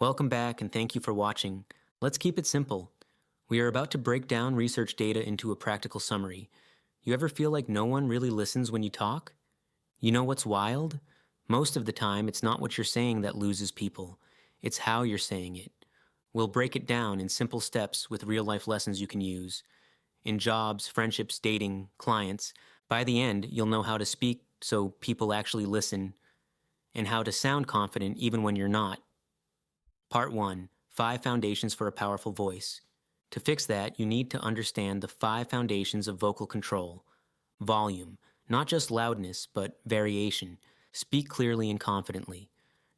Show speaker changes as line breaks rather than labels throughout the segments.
Welcome back and thank you for watching. Let's keep it simple. We are about to break down research data into a practical summary. You ever feel like no one really listens when you talk? You know what's wild? Most of the time, it's not what you're saying that loses people. It's how you're saying it. We'll break it down in simple steps with real-life lessons you can use. In jobs, friendships, dating, clients, by the end, you'll know how to speak so people actually listen and how to sound confident even when you're not. Part 1. 5 Foundations for a Powerful Voice. To fix that, you need to understand the 5 foundations of vocal control. Volume. Not just loudness, but variation. Speak clearly and confidently.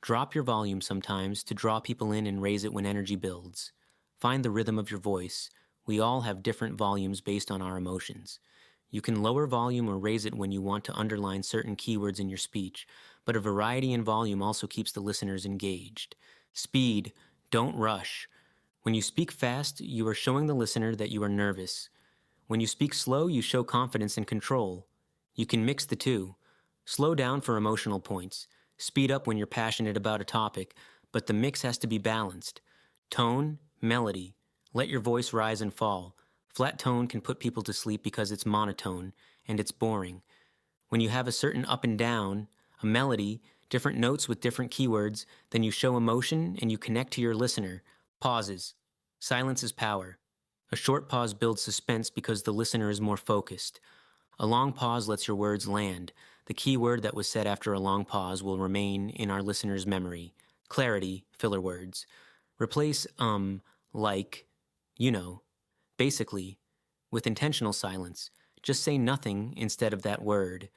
Drop your volume sometimes to draw people in and raise it when energy builds. Find the rhythm of your voice. We all have different volumes based on our emotions. You can lower volume or raise it when you want to underline certain keywords in your speech, but a variety in volume also keeps the listeners engaged. Speed. Don't rush. When you speak fast, you are showing the listener that you are nervous. When you speak slow, you show confidence and control. You can mix the two. Slow down for emotional points. Speed up when you're passionate about a topic, but the mix has to be balanced. Tone, melody. Let your voice rise and fall. Flat tone can put people to sleep because it's monotone, and it's boring. When you have a certain up and down, a melody, different notes with different keywords, then you show emotion and you connect to your listener. Pauses. Silence is power. A short pause builds suspense because the listener is more focused. A long pause lets your words land. The key word that was said after a long pause will remain in our listener's memory. Clarity, filler words. Replace like, you know. Basically, with intentional silence. Just say nothing instead of that word.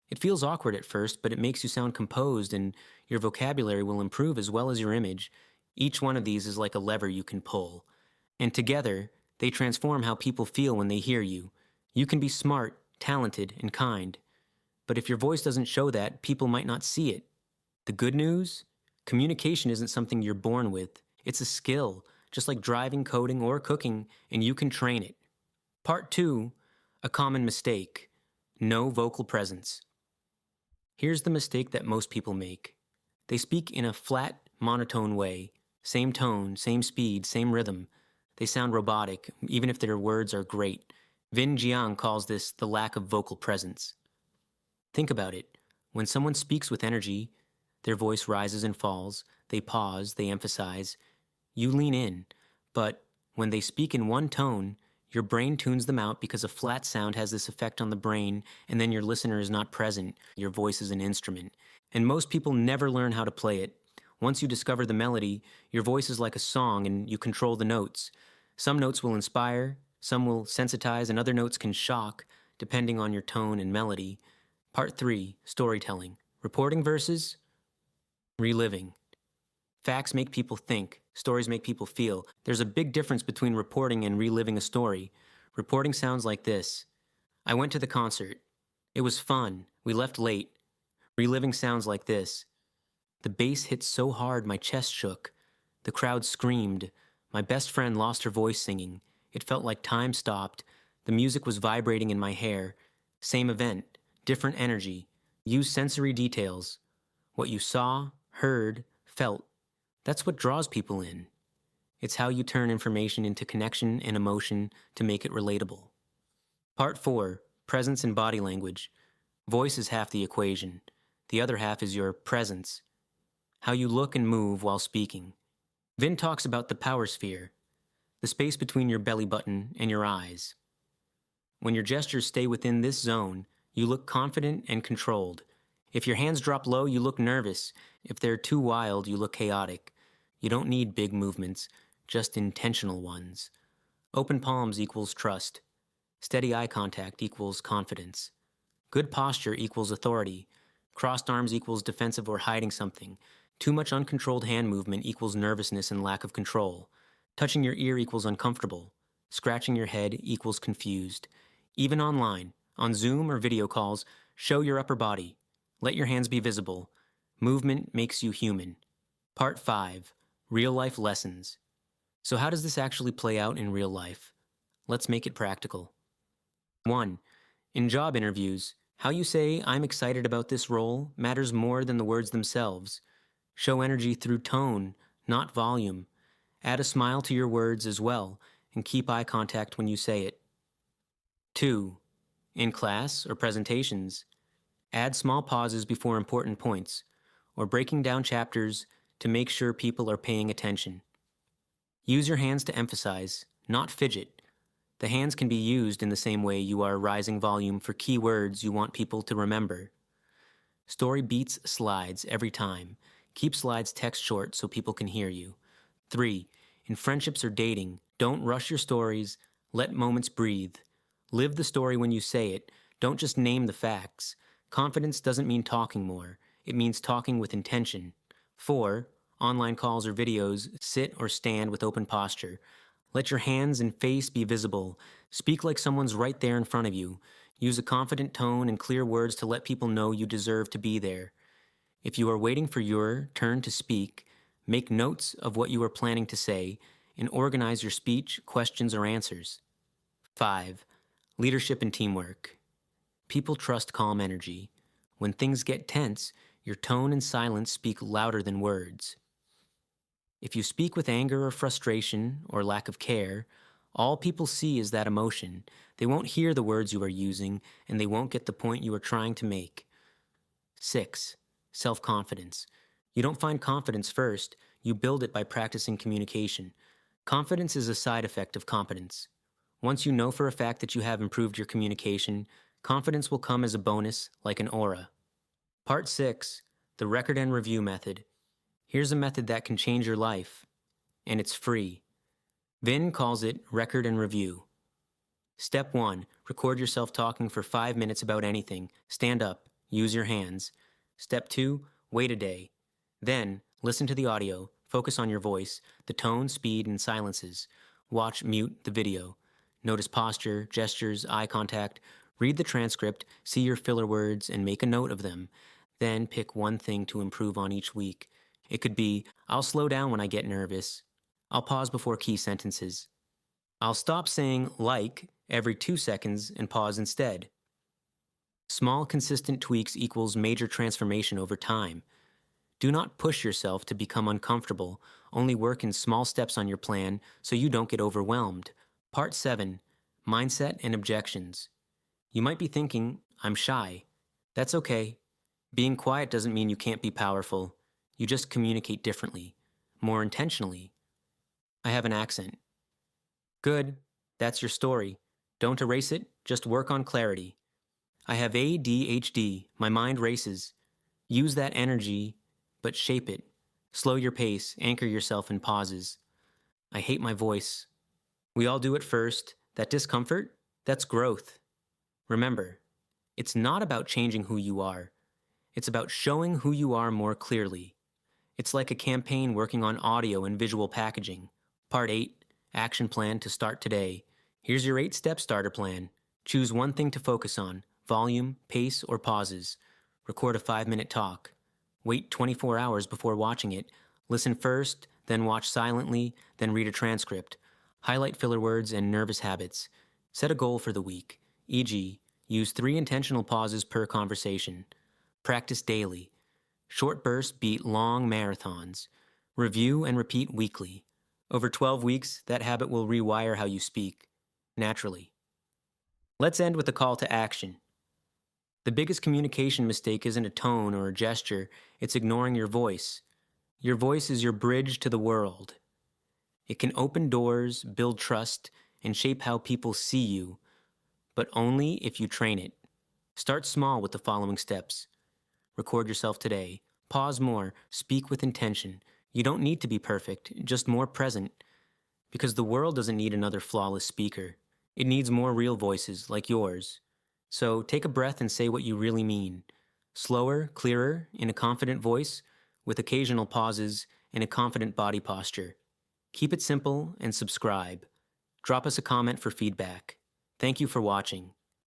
It feels awkward at first, but it makes you sound composed and your vocabulary will improve as well as your image. Each one of these is like a lever you can pull. And together, they transform how people feel when they hear you. You can be smart, talented, and kind. But if your voice doesn't show that, people might not see it. The good news? Communication isn't something you're born with. It's a skill, just like driving, coding, or cooking, and you can train it. Part 2. A common mistake. No vocal presence. Here's the mistake that most people make. They speak in a flat, monotone way. Same tone, same speed, same rhythm. They sound robotic, even if their words are great. Vin Jiang calls this the lack of vocal presence. Think about it. When someone speaks with energy, their voice rises and falls, they pause, they emphasize. You lean in. But when they speak in one tone, your brain tunes them out because a flat sound has this effect on the brain, and then your listener is not present. Your voice is an instrument. And most people never learn how to play it. Once you discover the melody, your voice is like a song and you control the notes. Some notes will inspire, some will sensitize, and other notes can shock, depending on your tone and melody. Part 3. Storytelling. Reporting versus reliving. Facts make people think. Stories make people feel. There's a big difference between reporting and reliving a story. Reporting sounds like this. I went to the concert. It was fun. We left late. Reliving sounds like this. The bass hit so hard my chest shook. The crowd screamed. My best friend lost her voice singing. It felt like time stopped. The music was vibrating in my hair. Same event, different energy. Use sensory details. What you saw, heard, felt. That's what draws people in. It's how you turn information into connection and emotion to make it relatable. Part 4. Presence and body language. Voice is half the equation. The other half is your presence. How you look and move while speaking. Vin talks about the power sphere, the space between your belly button and your eyes. When your gestures stay within this zone, you look confident and controlled. If your hands drop low, you look nervous. If they're too wild, you look chaotic. You don't need big movements, just intentional ones. Open palms equals trust. Steady eye contact equals confidence. Good posture equals authority. Crossed arms equals defensive or hiding something. Too much uncontrolled hand movement equals nervousness and lack of control. Touching your ear equals uncomfortable. Scratching your head equals confused. Even online, on Zoom or video calls, show your upper body. Let your hands be visible. Movement makes you human. Part 5. Real-life lessons. So how does this actually play out in real life? Let's make it practical. 1. In job interviews, how you say, "I'm excited about this role," matters more than the words themselves. Show energy through tone, not volume. Add a smile to your words as well, and keep eye contact when you say it. 2. In class or presentations, add small pauses before important points, or breaking down chapters to make sure people are paying attention. Use your hands to emphasize, not fidget. The hands can be used in the same way you are rising volume for key words you want people to remember. Story beats slides every time. Keep slides text short so people can hear you. 3. In friendships or dating, don't rush your stories. Let moments breathe. Live the story when you say it. Don't just name the facts. Confidence doesn't mean talking more. It means talking with intention. 4. Online calls or videos, sit or stand with open posture. Let your hands and face be visible. Speak like someone's right there in front of you. Use a confident tone and clear words to let people know you deserve to be there. If you are waiting for your turn to speak, make notes of what you are planning to say and organize your speech, questions, or answers. 5. Leadership and teamwork. People trust calm energy. When things get tense, your tone and silence speak louder than words. If you speak with anger or frustration or lack of care, all people see is that emotion. They won't hear the words you are using, and they won't get the point you are trying to make. 6. Self-confidence. You don't find confidence first, you build it by practicing communication. Confidence is a side effect of competence. Once you know for a fact that you have improved your communication, confidence will come as a bonus, like an aura. Part 6. The record and review method. Here's a method that can change your life, and it's free. Vin calls it record and review. Step 1. Record yourself talking for 5 minutes about anything. Stand up. Use your hands. Step 2. Wait a day. Then, listen to the audio. Focus on your voice, the tone, speed, and silences. Watch, mute the video. Notice posture, gestures, eye contact. Read the transcript, see your filler words, and make a note of them. Then pick one thing to improve on each week. It could be, I'll slow down when I get nervous. I'll pause before key sentences. I'll stop saying like every 2 seconds and pause instead. Small, consistent tweaks equals major transformation over time. Do not push yourself to become uncomfortable. Only work in small steps on your plan so you don't get overwhelmed. Part 7. Mindset and objections. You might be thinking, I'm shy. That's okay. Being quiet doesn't mean you can't be powerful. You just communicate differently, more intentionally. I have an accent. Good. That's your story. Don't erase it, just work on clarity. I have ADHD. My mind races. Use that energy, but shape it. Slow your pace, anchor yourself in pauses. I hate my voice. We all do it first. That discomfort, that's growth. Remember, it's not about changing who you are. It's about showing who you are more clearly. It's like a campaign working on audio and visual packaging. Part 8. Action plan to start today. Here's your 8-step starter plan. Choose one thing to focus on. Volume, pace, or pauses. Record a 5-minute talk. Wait 24 hours before watching it. Listen first, then watch silently, then read a transcript. Highlight filler words and nervous habits. Set a goal for the week, e.g., use 3 intentional pauses per conversation. Practice daily. Short bursts beat long marathons. Review and repeat weekly. Over 12 weeks, that habit will rewire how you speak, naturally. Let's end with a call to action. The biggest communication mistake isn't a tone or a gesture, it's ignoring your voice. Your voice is your bridge to the world. It can open doors, build trust, and shape how people see you, but only if you train it. Start small with the following steps. Record yourself today. Pause more. Speak with intention. You don't need to be perfect, just more present. Because the world doesn't need another flawless speaker. It needs more real voices like yours. So take a breath and say what you really mean. Slower, clearer, in a confident voice, with occasional pauses and a confident body posture. Keep it simple and subscribe. Drop us a comment for feedback. Thank you for watching.